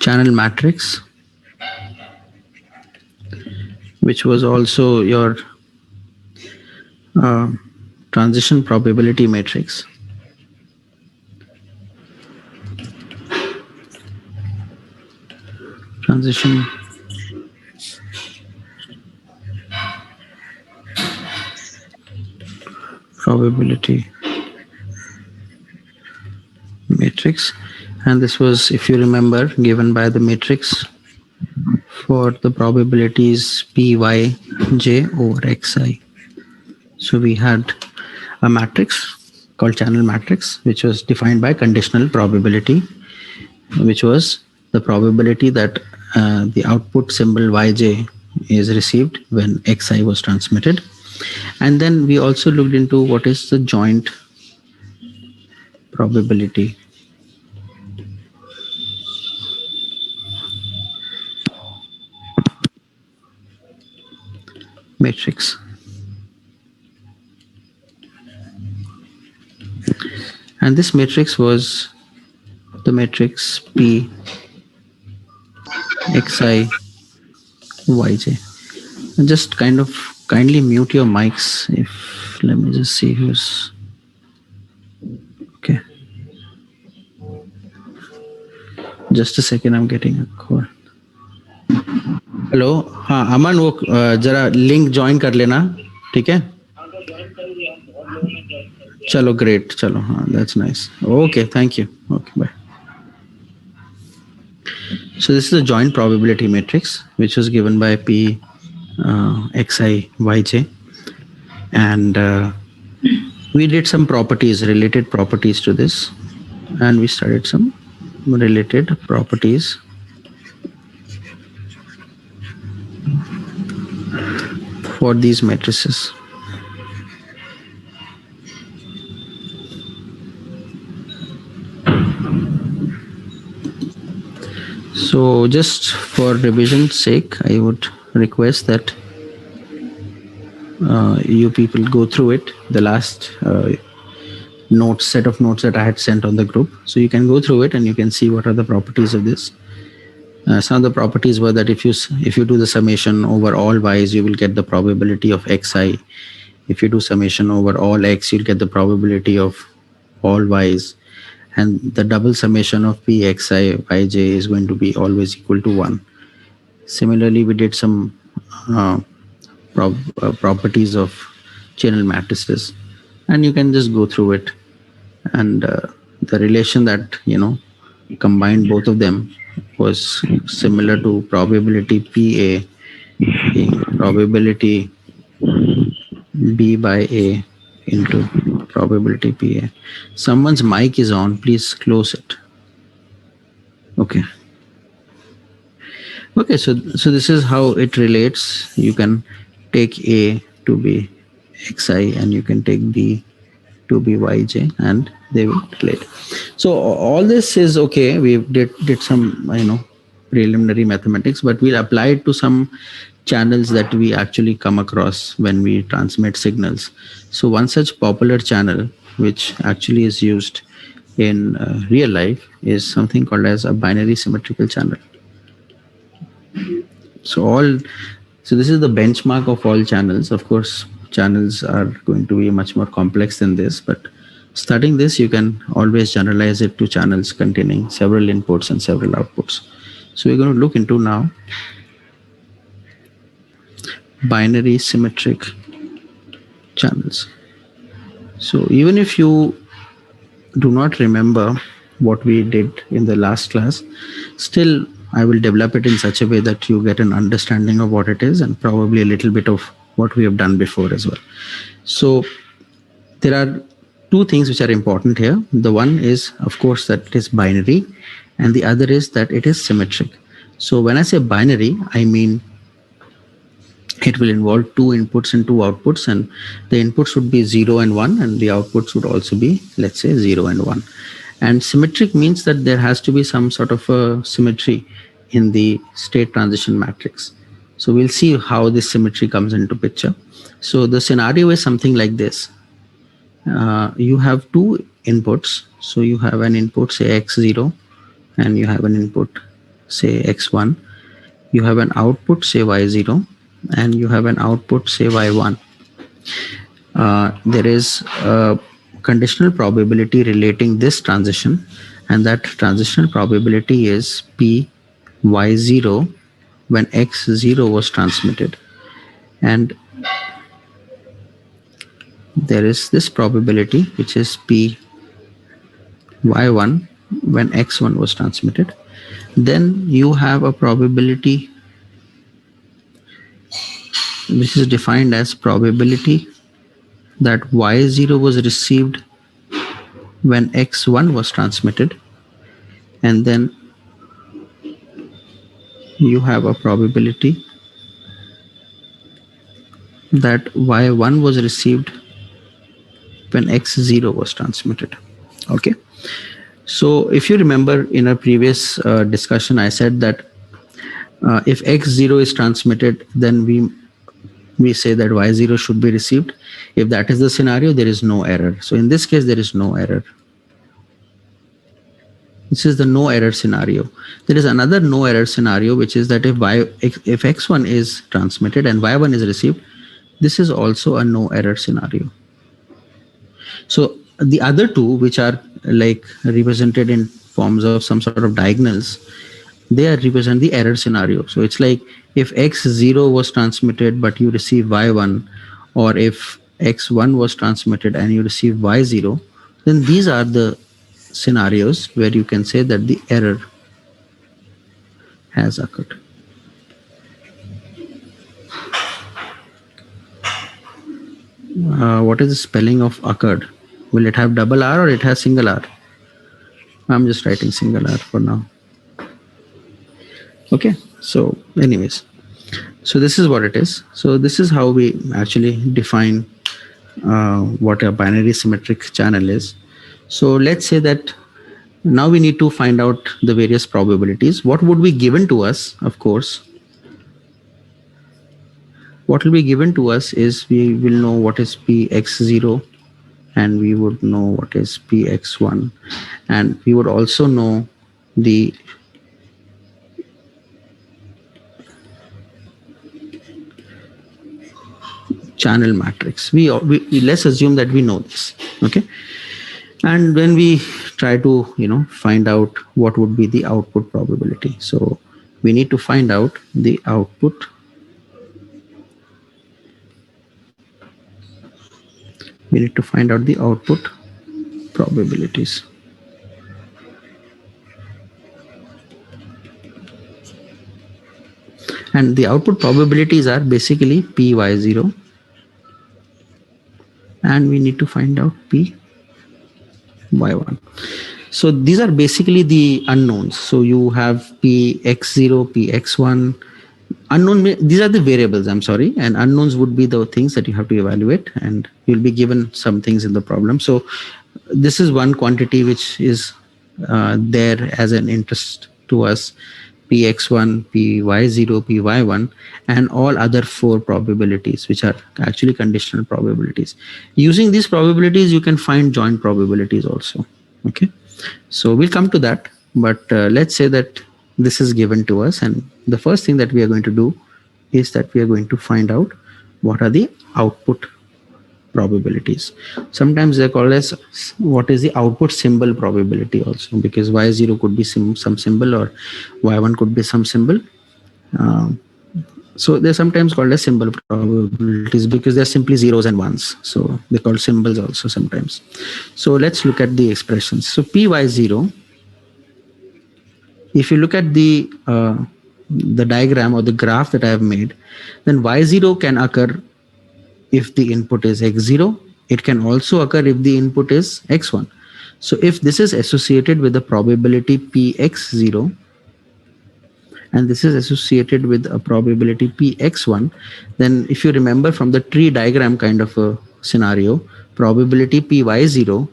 channel matrix, which was also your transition probability matrix. Transition probability matrix, and this was, if you remember, given by the matrix for the probabilities Pyj over Xi. So we had a matrix called channel matrix, which was defined by conditional probability, which was the probability that the output symbol Yj is received when Xi was transmitted. And then we also looked into what is the joint probability. Matrix. And this matrix was the matrix P Xi Yj. And just kindly mute your mics. If let me just see who's okay. Just a second, I'm getting a call. Hello, हाँ अमन, वो जरा link join कर लेना, ठीक है? चलो great, चलो हाँ, that's nice. Okay, thank you. Okay, bye. So this is a joint probability matrix, which was given by P Xi Yj, and we did some properties, related properties to this, and we studied some related properties for these matrices. So just for revision's sake, I would request that you people go through it, the last set of notes that I had sent on the group. So you can go through it and you can see what are the properties of this. Some of the properties were that if you do the summation over all y's, you will get the probability of xi. If you do summation over all x, you'll get the probability of all y's. And the double summation of p xi yj is going to be always equal to 1. Similarly, we did some properties of channel matrices, and you can just go through it. And the relation that combined both of them was similar to probability PA being probability B by A into probability PA. Someone's mic is on, please close it. Okay, so this is how it relates. You can take A to be xi and you can take B to be yj, and they will relate. So all this is okay. We did some preliminary mathematics, but we'll apply it to some channels that we actually come across when we transmit signals. So one such popular channel which actually is used in real life is something called as a binary symmetrical channel. So this is the benchmark of all channels. Of course, channels are going to be much more complex than this, but studying this, you can always generalize it to channels containing several inputs and several outputs. So we're going to look into now binary symmetric channels. So even if you do not remember what we did in the last class, still I will develop it in such a way that you get an understanding of what it is and probably a little bit of what we have done before as well. So there are two things which are important here. The one is, of course, that it is binary, and the other is that it is symmetric. So when I say binary, I mean it will involve two inputs and two outputs, and the inputs would be 0 and 1, and the outputs would also be, let's say, 0 and 1. And symmetric means that there has to be some sort of a symmetry in the state transition matrix. So we'll see how this symmetry comes into picture. So the scenario is something like this. You have two inputs. So you have an input, say x0, and you have an input say x1, you have an output say y0, and you have an output say y1. There is a conditional probability relating this transition, and that transitional probability is p y0 when x0 was transmitted, and there is this probability which is p y1 when x1 was transmitted. Then you have a probability which is defined as probability that y0 was received when x1 was transmitted, and then you have a probability that y1 was received when x0 was transmitted. Okay, so if you remember in a previous discussion, I said that if x0 is transmitted, then we say that y0 should be received. If that is the scenario, there is no error. So in this case, there is no error. This is the no error scenario. There is another no error scenario, which is that if x1 is transmitted and y1 is received, this is also a no error scenario. So the other two, which are like represented in forms of some sort of diagonals, they are represent the error scenario. So it's like if x0 was transmitted but you receive y1, or if x1 was transmitted and you receive y0, then these are the scenarios where you can say that the error has occurred. What is the spelling of occurred? Will it have double R or it has single R? I'm just writing single R for now. Okay, so anyways, so this is what it is. So this is how we actually define what a binary symmetric channel is. So let's say that now we need to find out the various probabilities. What would be given to us, of course, what will be given to us is we will know what is px0, and we would know what is px1, and we would also know the channel matrix. We let's assume that we know this. Okay, and when we try to find out what would be the output probability, so we need to find out the output. We need to find out the output probabilities. And the output probabilities are basically py0, and we need to find out py1. So these are basically the unknowns. So you have px0, px1. Unknown, these are the variables, I'm sorry, and unknowns would be the things that you have to evaluate, and you'll be given some things in the problem. So this is one quantity which is there as an interest to us: px1, py0, py1, and all other four probabilities, which are actually conditional probabilities. Using these probabilities, you can find joint probabilities also. Okay, so we'll come to that, but let's say that this is given to us, and the first thing that we are going to do is that we are going to find out what are the output probabilities. Sometimes they're called as what is the output symbol probability also, because y0 could be some symbol, or y1 could be some symbol. So they're sometimes called as symbol probabilities because they're simply zeros and ones. So they're called symbols also sometimes. So let's look at the expressions. So py0, if you look at the diagram or the graph that I have made, then y0 can occur if the input is x0. It can also occur if the input is x1. So if this is associated with the probability px0, and this is associated with a probability px1, then if you remember from the tree diagram kind of a scenario, probability py0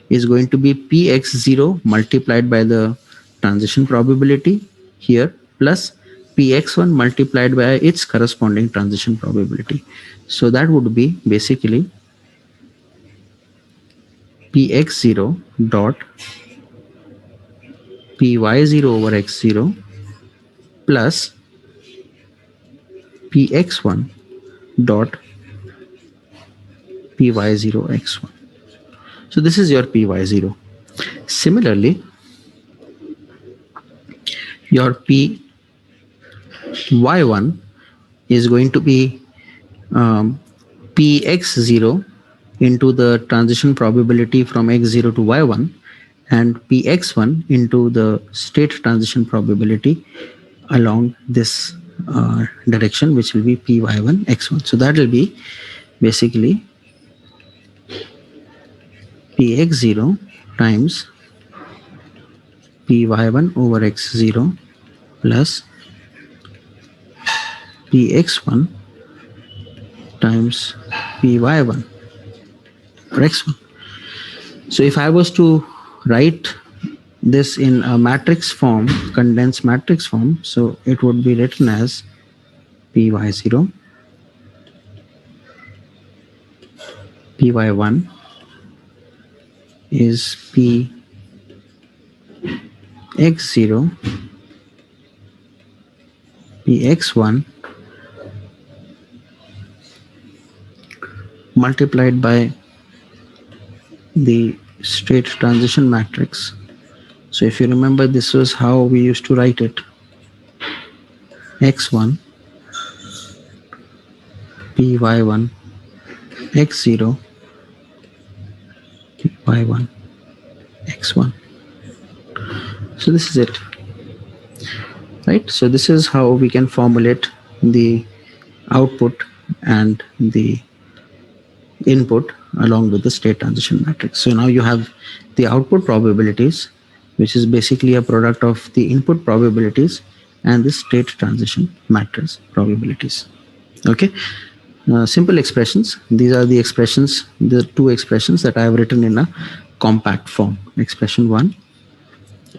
is going to be px0 multiplied by the transition probability here, plus px1 multiplied by its corresponding transition probability. So that would be basically px0 dot py0 over x0 plus px1 dot py0 x1. So this is your py0. Similarly, your py1 is going to be px0 into the transition probability from x0 to y1, and px1 into the state transition probability along this direction, which will be py1 x1. So that will be basically px0 times py1 over x0 plus px1 times py1 for x1. So if I was to write this in a matrix form, condensed matrix form, so it would be written as py0, py1 is px0, px1 multiplied by the state transition matrix. So if you remember, this was how we used to write it. x1 py1 x0 py1 x1. So this is it, right? So this is how we can formulate the output and the input along with the state transition matrix. So now you have the output probabilities, which is basically a product of the input probabilities and the state transition matrix probabilities. Okay. Simple expressions. These are the expressions, the two expressions that I have written in a compact form. Expression 1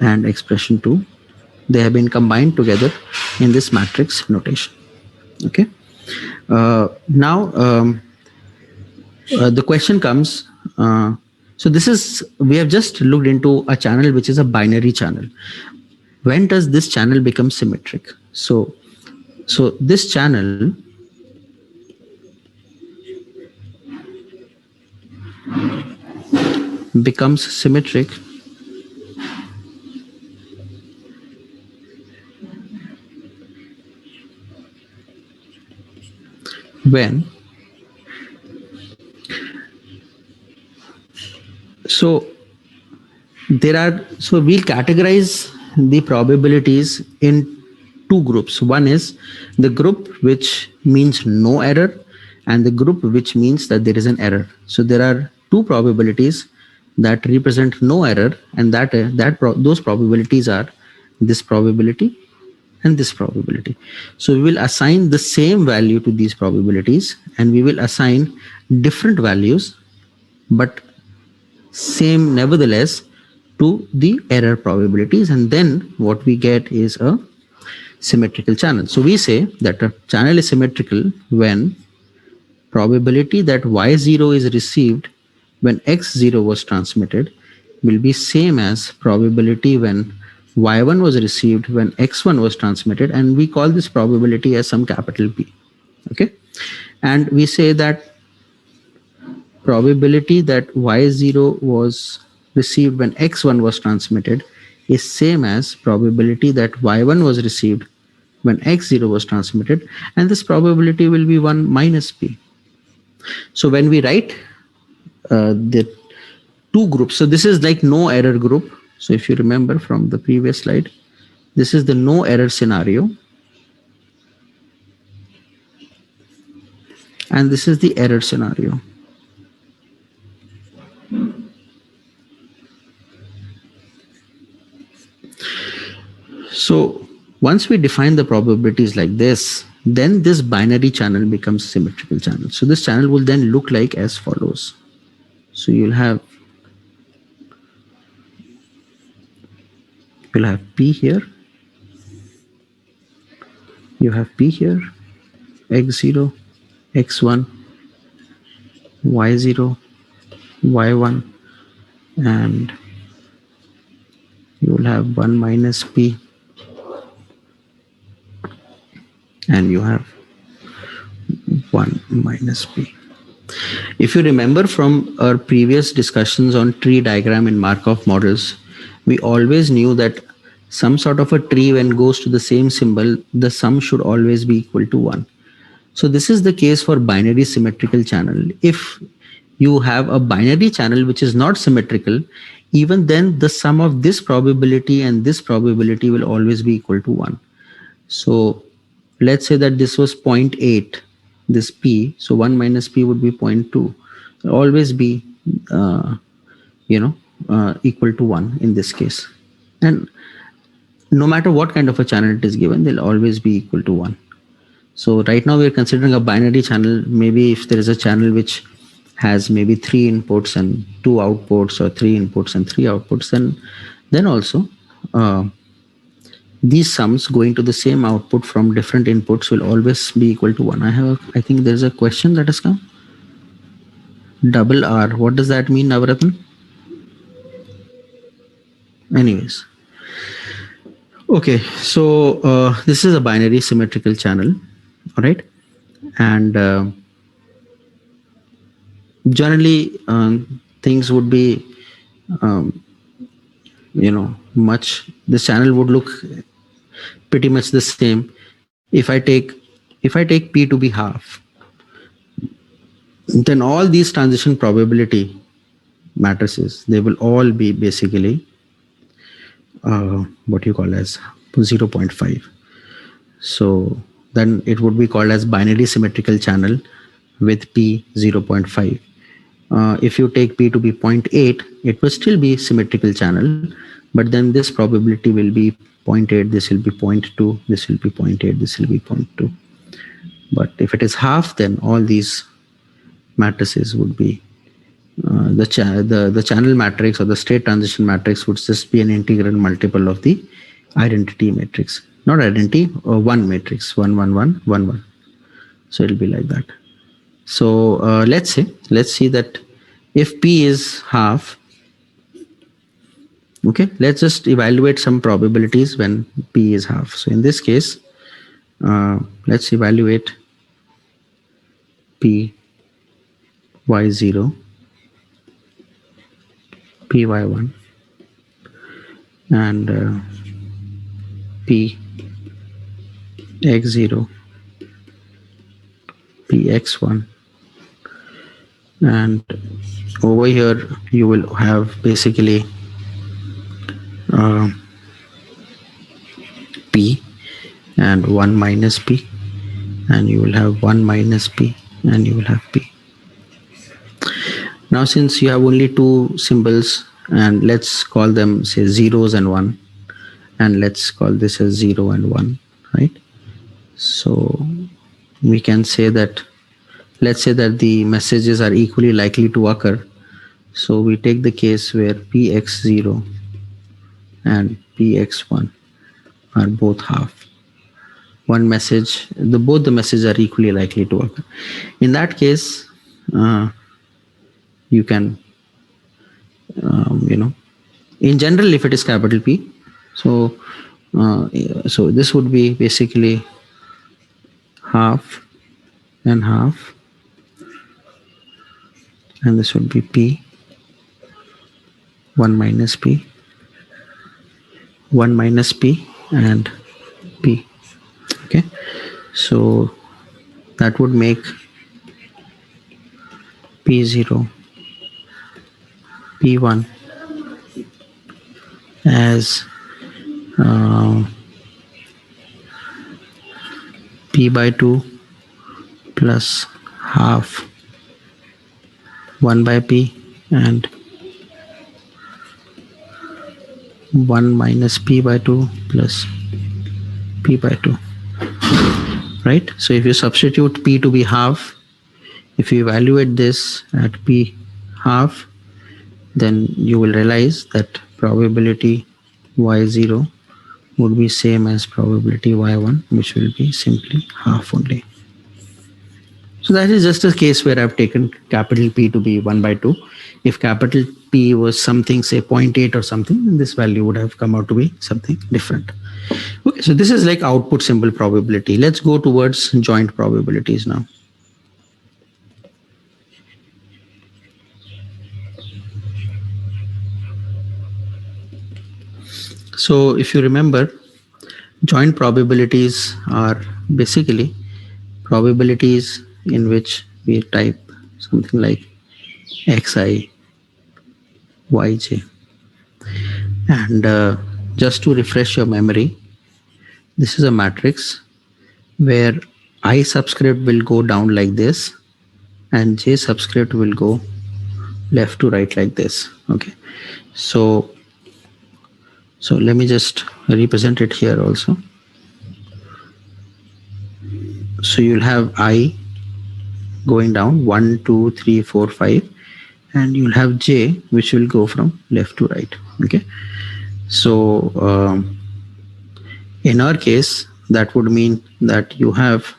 and expression 2. They have been combined together in this matrix notation. Okay. Now, the question comes, so this is, we have just looked into a channel which is a binary channel. When does this channel become symmetric? So this channel becomes symmetric when, so we'll categorize the probabilities in two groups. One is the group which means no error, and the group which means that there is an error. So there are two probabilities that represent no error, and those probabilities are this probability and this probability. So we will assign the same value to these probabilities, and we will assign different values, but same nevertheless, to the error probabilities, and then what we get is a symmetrical channel. So we say that a channel is symmetrical when probability that y0 is received when x0 was transmitted will be same as probability when y1 was received when x1 was transmitted, and we call this probability as some capital P. Okay, and we say that probability that y0 was received when x1 was transmitted is same as probability that y1 was received when x0 was transmitted, and this probability will be 1 minus p. So when we write the two groups, so this is like no error group. So if you remember from the previous slide, this is the no error scenario, and this is the error scenario. So once we define the probabilities like this, then this binary channel becomes symmetrical channel. So this channel will then look like as follows. So you'll have P here, you have P here, x0, x1, y0, y1, and you will have 1 minus p and you have 1 minus p. If you remember from our previous discussions on tree diagram in Markov models, we always knew that some sort of a tree, when goes to the same symbol, the sum should always be equal to 1. So this is the case for binary symmetrical channel. If you have a binary channel which is not symmetrical, even then the sum of this probability and this probability will always be equal to 1. So let's say that this was 0.8, this p, so 1 minus p would be 0.2. It'll always be equal to 1 in this case. And no matter what kind of a channel it is given, they'll always be equal to 1. So right now we're considering a binary channel. Maybe if there is a channel which has maybe 3 inputs and 2 outputs, or 3 inputs and 3 outputs, then also these sums going to the same output from different inputs will always be equal to 1. I think there's a question that has come. Double R, what does that mean, Navratan? Anyways. Okay, so this is a binary symmetrical channel, all right? And generally things would be, this channel would look pretty much the same. If I take p to be half, then all these transition probability matrices, they will all be basically what you call as 0.5. So then it would be called as binary symmetrical channel with p 0.5. If you take p to be 0.8, it will still be symmetrical channel, but then this probability will be 0.8, this will be 0.2, this will be 0.8, this will be 0.2. But if it is half, then all these matrices would be the channel matrix or the state transition matrix would just be an integral multiple of the identity matrix, not identity, one matrix, 1 1 1 1 1. So it'll be like that. So let's see that if p is half, okay, let's just evaluate some probabilities when p is half. So in this case, let's evaluate p y0, p y1, and p x0, p x1, and over here you will have basically p and 1 minus p, and you will have 1 minus p, and you will have p. Now since you have only two symbols, and let's call them say zeros and 1, and let's call this as 0 and 1, right? So we can say that, let's say that the messages are equally likely to occur. So we take the case where px0 and px1 are both half. One message, both the messages are equally likely to occur. In that case, you can, in general, if it is capital P, so this would be basically half and half, and this would be p 1 minus p, 1 minus p, and p. Okay, so that would make p0, p1 as p by 2 plus half 1 by p and 1 minus p by 2 plus p by 2, right? So if you substitute p to be half, if you evaluate this at p half, then you will realize that probability y0 would be same as probability y1, which will be simply half only. So that is just a case where I've taken capital P to be 1 by 2. If capital P was something, say 0.8 or something, then this value would have come out to be something different. Okay, so this is like output symbol probability. Let's go towards joint probabilities now. So if you remember, joint probabilities are basically probabilities in which we type something like xi, yj. And just to refresh your memory, this is a matrix where I subscript will go down like this and j subscript will go left to right like this. Okay, so let me just represent it here also. So you'll have I going down 1, 2, 3, 4, 5, and you'll have j which will go from left to right. Okay, so in our case that would mean that you have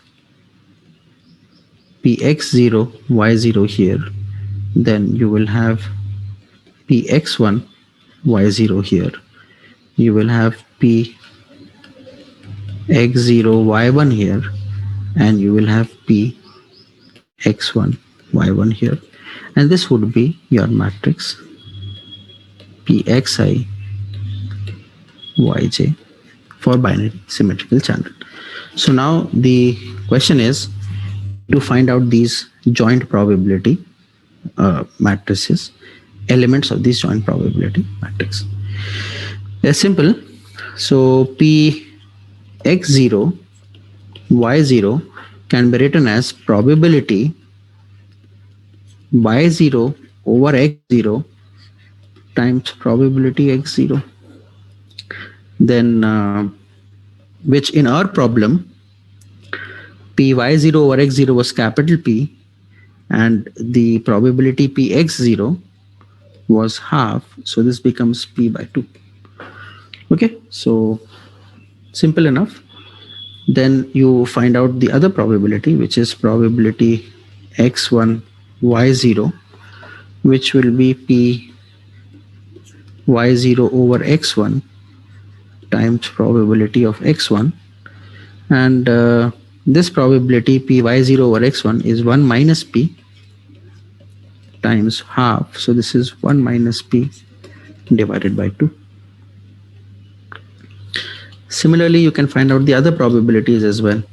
px0 y0 here, then you will have px1 y0 here, you will have px0 y1 here, and you will have px1 y1 here, and this would be your matrix pxi yj for binary symmetrical channel. So now the question is, we need to find out these joint probability matrices, elements of this joint probability matrix. It's simple. So p x0 y0 can be written as probability y0 over x0 times probability x0. Then which in our problem p y0 over x0 was capital P, and the probability p x0 was half, so this becomes p by 2. Okay, so simple enough. Then you find out the other probability, which is probability x1 y0, which will be p y0 over x1 times probability of x1, and this probability p y0 over x1 is 1 minus p times half, so this is 1 minus p divided by 2. Similarly, you can find out the other probabilities as well.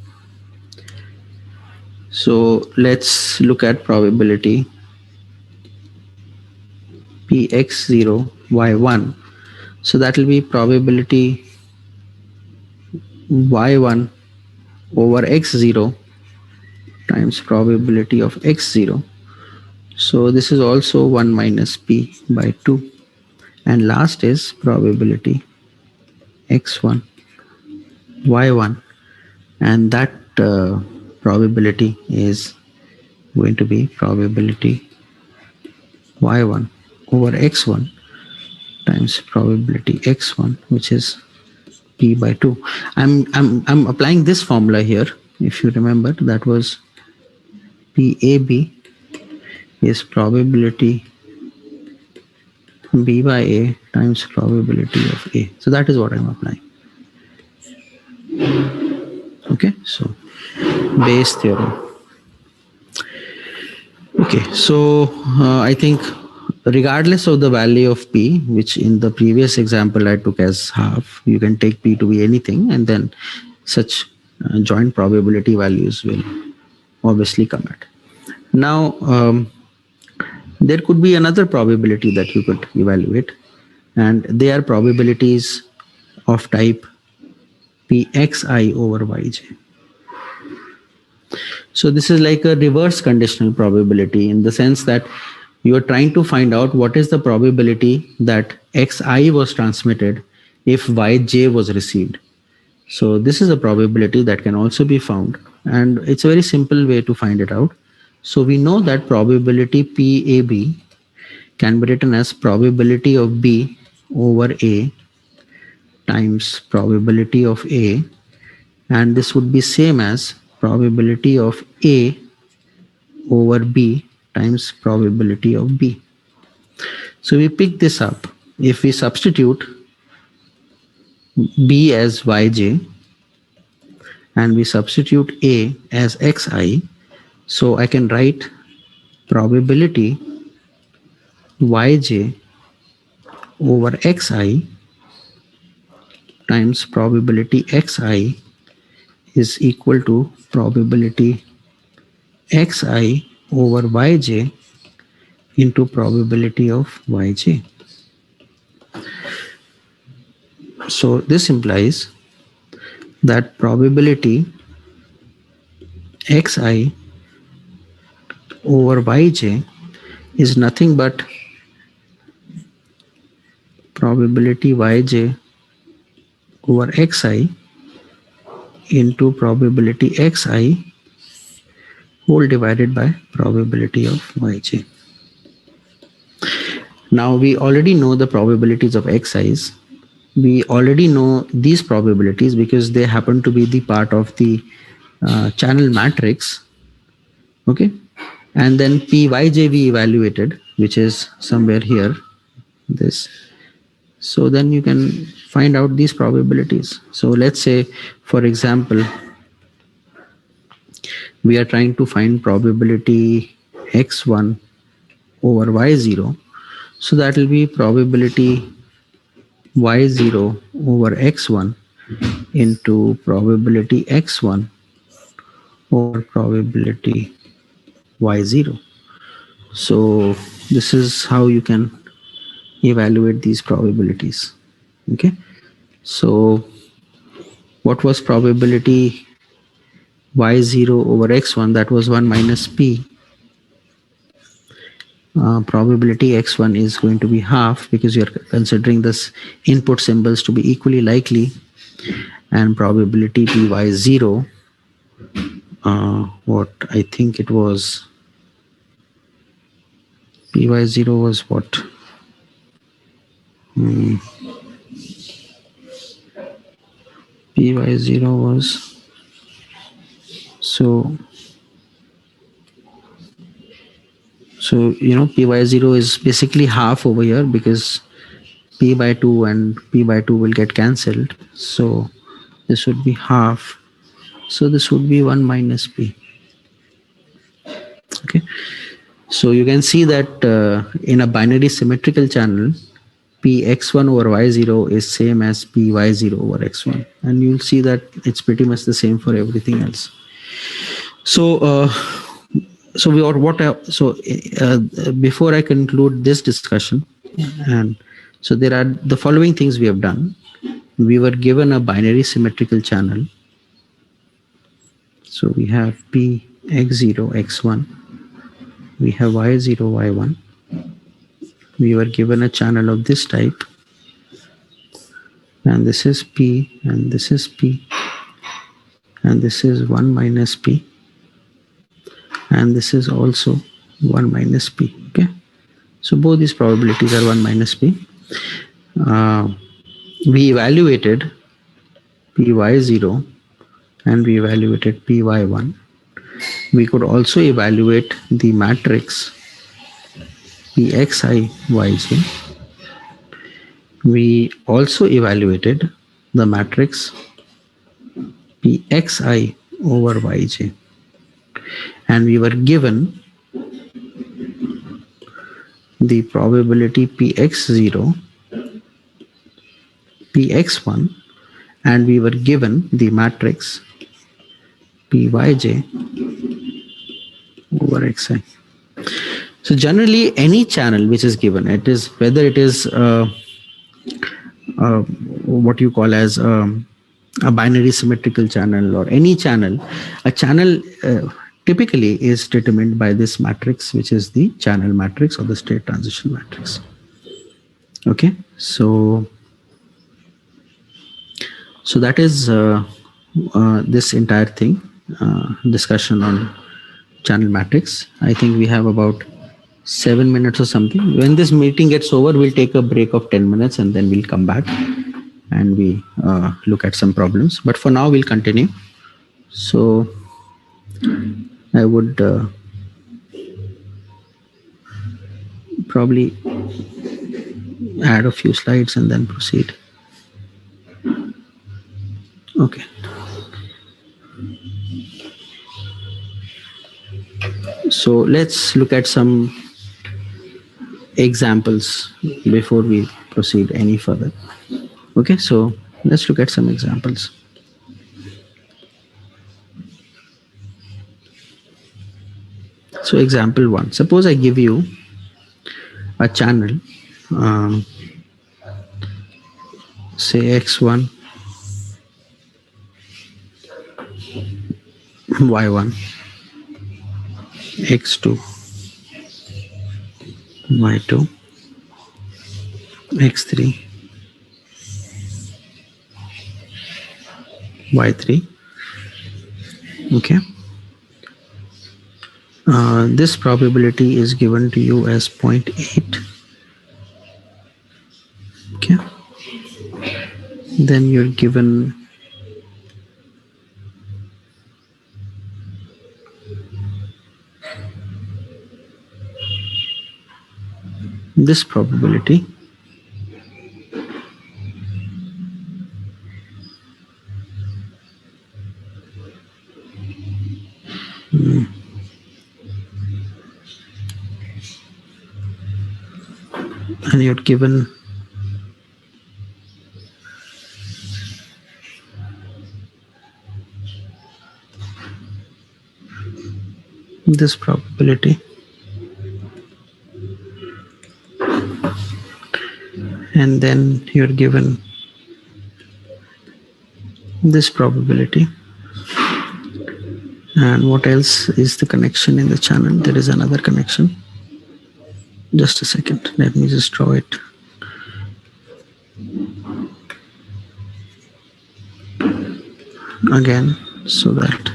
So let's look at probability px0 y1. So that will be probability y1 over x0 times probability of x0. So this is also 1 minus p by 2. And last is probability x1 y1, and that probability is going to be probability y1 over x1 times probability x1, which is p by 2. I'm applying this formula here. If you remember, that was PAB is probability b by a times probability of a. So that is what I'm applying. Okay, so Bayes theorem. Okay, so I think regardless of the value of p, which in the previous example I took as half, you can take p to be anything, and then such joint probability values will obviously come at. Now there could be another probability that you could evaluate, and they are probabilities of type pxi over yj. So this is like a reverse conditional probability, in the sense that you are trying to find out what is the probability that xi was transmitted if yj was received. So this is a probability that can also be found, and it's a very simple way to find it out. So we know that probability PAB can be written as probability of B over A times probability of A, and this would be same as probability of A over B times probability of B. So we pick this up. If we substitute B as Yj and we substitute A as Xi, so I can write probability Yj over Xi times probability Xi is equal to probability Xi over Yj into probability of Yj. So this implies that probability Xi over Yj is nothing but probability Yj over Xi into probability Xi whole divided by probability of Yj. Now we already know the probabilities of Xi's. We already know these probabilities because they happen to be the part of the channel matrix. Okay. And then Pyj we evaluated, which is somewhere here, this. So then you can find out these probabilities. So let's say, for example, we are trying to find probability x1 over y0. So that will be probability y0 over x1 into probability x1 over probability y0. So this is how you can evaluate these probabilities. Okay. So what was probability y0 over x1? That was 1 minus p. Probability x1 is going to be half because you're considering this input symbols to be equally likely, and probability py0, what I think it was, py0 was what? Py0 was, so you know, py0 is basically half over here because p by 2 and p by 2 will get cancelled. So this would be half. So this would be 1 minus p. Okay. So you can see that in a binary symmetrical channel, px1 over y0 is same as py0 over x1. And you'll see that it's pretty much the same for everything else. So before I conclude this discussion, and so there are the following things we have done. We were given a binary symmetrical channel. So we have p x0 x1, we have y0 y1. We were given a channel of this type, and this is p, and this is p, and this is 1 minus p, and this is also 1 minus p. Okay, so both these probabilities are 1 minus p. We evaluated py0 and we evaluated py1. We could also evaluate the matrix pxi yj. We also evaluated the matrix pxi over yj, and we were given the probability px0, px1, and we were given the matrix pyj over xi. So generally, any channel which is given, it is whether it is what you call as a binary symmetrical channel or any channel, a channel typically is determined by this matrix, which is the channel matrix or the state transition matrix. Okay, so that is this entire thing, discussion on channel matrix. I think we have about 7 minutes or something. When this meeting gets over, we'll take a break of 10 minutes and then we'll come back and we look at some problems. But for now, we'll continue. So I would probably add a few slides and then proceed. Okay. So let's look at some examples before we proceed any further. Okay, so let's look at some examples. So example 1, suppose I give you a channel, say x1, y1, x2, y2, x3, y3. Okay. This probability is given to you as 0.8. Okay. Then you're given this probability. And you're given this probability, and then you're given this probability. And what else is the connection in the channel? There is another connection. Just a second, let me just draw it. Again, so that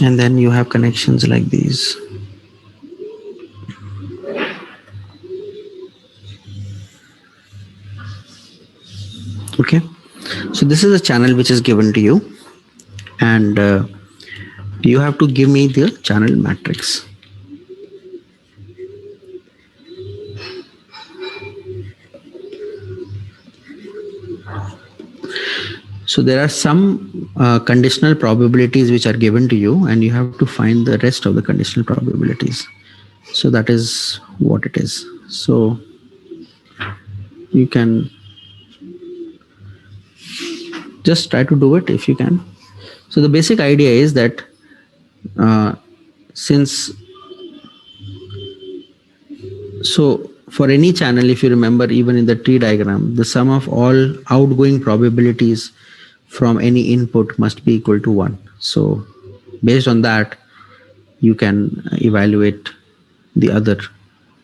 and then you have connections like these. Okay, so this is a channel which is given to you, and you have to give me the channel matrix. So there are some conditional probabilities which are given to you, and you have to find the rest of the conditional probabilities. So that is what it is. So you can just try to do it if you can. So the basic idea is that so for any channel, if you remember, even in the tree diagram, the sum of all outgoing probabilities from any input must be equal to 1. So based on that, you can evaluate the other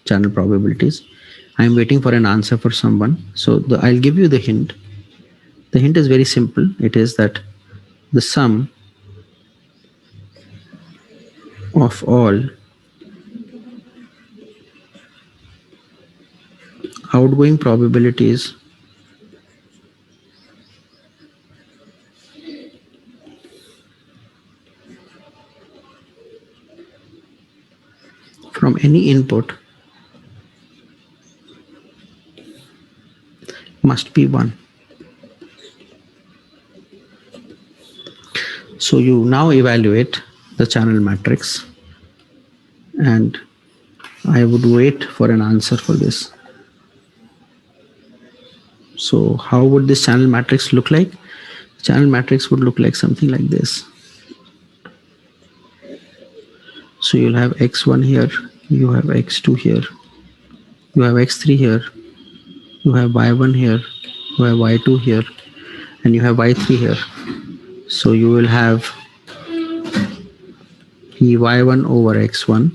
channel probabilities. I'm waiting for an answer for someone. So I'll give you the hint. The hint is very simple. It is that the sum of all outgoing probabilities from any input must be 1. So you now evaluate the channel matrix, and I would wait for an answer for this. So how would this channel matrix look like? Channel matrix would look like something like this. So you'll have x1 here, you have x2 here, you have x3 here, you have y1 here, you have y2 here, and you have y3 here. So you will have p y1 over x1.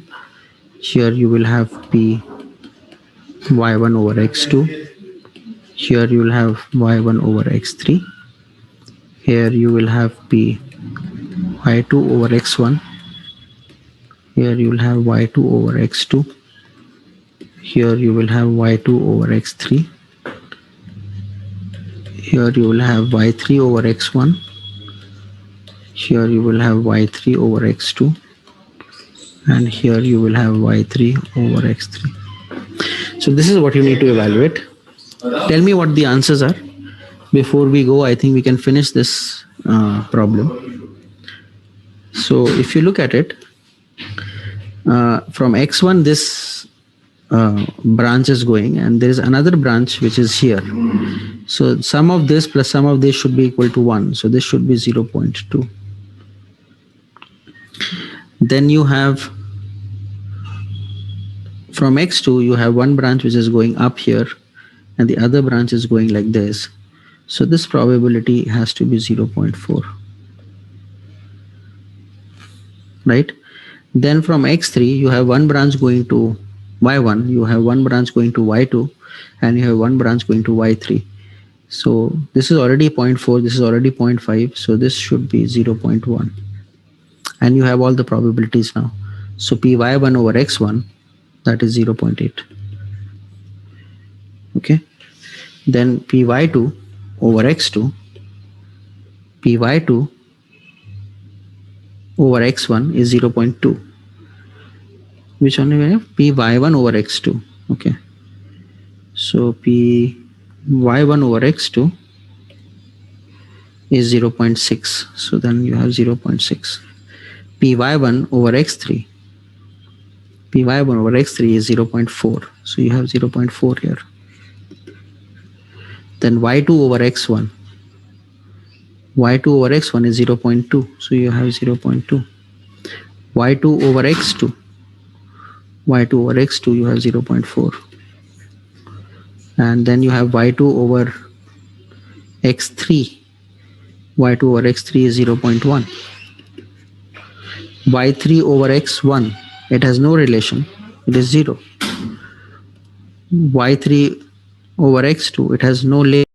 Here you will have p y1 over x2. Here you will have y1 over x3. Here you will have p y2 over x1. Here you will have y2 over x2. Here you will have y2 over x3. Here you will have y3 over x1. Here you will have y3 over x2. And here you will have y3 over x3. So this is what you need to evaluate. Tell me what the answers are. Before we go, I think we can finish this problem. So if you look at it, from x1 this branch is going, and there is another branch which is here. So sum of this plus sum of this should be equal to 1. So this should be 0.2. Then you have from x2 you have one branch which is going up here and the other branch is going like this. So this probability has to be 0.4, right? Then from x3 you have one branch going to y1, you have one branch going to y2, and you have one branch going to y3. So this is already 0.4, this is already 0.5, so this should be 0.1. And you have all the probabilities now. So py1 over x1, that is 0.8. Okay. Then py2 over x2, py2 over x1 is 0.2. Which one we have? Py1 over x2. Okay. So py1 over x2 is 0.6. So then you have 0.6. Py1 over x3. Py1 over x3 is 0.4. So you have 0.4 here. Then y2 over x1. Y2 over x1 is 0.2. So you have 0.2. Y2 over x2. Y2 over x2 you have 0.4. And then you have y2 over x3. Y2 over x3 is 0.1. Y3 over x1, it has no relation, it is 0. Y3 over x2, it has no relation.